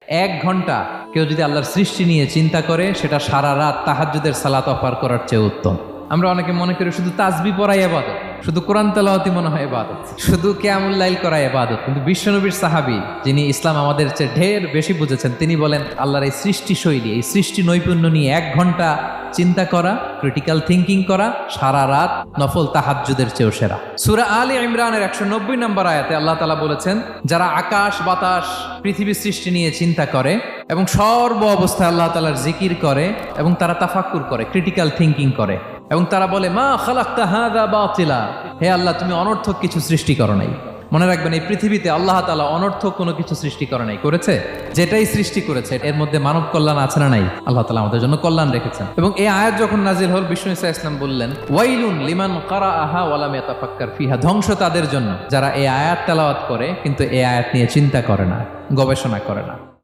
1 ঘন্টা কেউ যদি আল্লাহর সৃষ্টি নিয়ে চিন্তা করে, সেটা সারা রাত তাহাজ্জুদের সালাত অফার করার চেয়ে উত্তম। আমরা অনেকে মনে করি শুধু তাসবিহ পড়াই ইবাদত, শুধু কোরআন তেলাওয়াতই মনে হয় ইবাদত, শুধু কিয়ামুল লাইল করা ইবাদত। কিন্তু বিশ্বনবীর সাহাবী, যিনি ইসলাম আমাদের চেয়ে ঢের বেশি বুঝেছেন, তিনি বলেন আল্লাহর এই সৃষ্টি শৈলী, এই সৃষ্টি নৈপুণ্য নিয়ে 1 ঘন্টা চিন্তা করা, ক্রিটিক্যাল থিঙ্কিং করা, সারা রাত নফল তাহাজ্জুদের চেয়েও সেরা। সূরা আলে ইমরানের 190 নম্বর আয়াতে আল্লাহ তাআলা বলেছেন, যারা আকাশ বাতাস পৃথিবী সৃষ্টি নিয়ে চিন্তা করে এবং সর্ব অবস্থায় আল্লাহ তাআলার জিকির করে এবং তারা তাফাক্কুর করে, ক্রিটিক্যাল থিঙ্কিং করে এবং তারা বলে মা খালাকতা হাযা বাতিলা, হে আল্লাহ তুমি অনর্থক কিছু সৃষ্টি করো নাই। মনে রাখবেন, এই পৃথিবীতে আল্লাহ তাআলা অনর্থক কোনো কিছু সৃষ্টি করে নাই, করেছে যেটাই সৃষ্টি করেছে এর মধ্যে মানব কল্যাণ আছে না নাই? আল্লাহ তাআলা আমাদের জন্য কল্যাণ রেখেছেন। এবং এই আয়াত যখন নাজিল হল, বিষ্ণু ঈসা ইসলাম বললেন ওয়াইলুন লিমান কারাআহা ওয়া লাম ইয়াতাফাক্কার ফিহা, ধ্বংস তাদের জন্য যারা এই আয়াত তেলাওয়াত করে কিন্তু এই আয়াত নিয়ে চিন্তা করে না, গবেষণা করে না।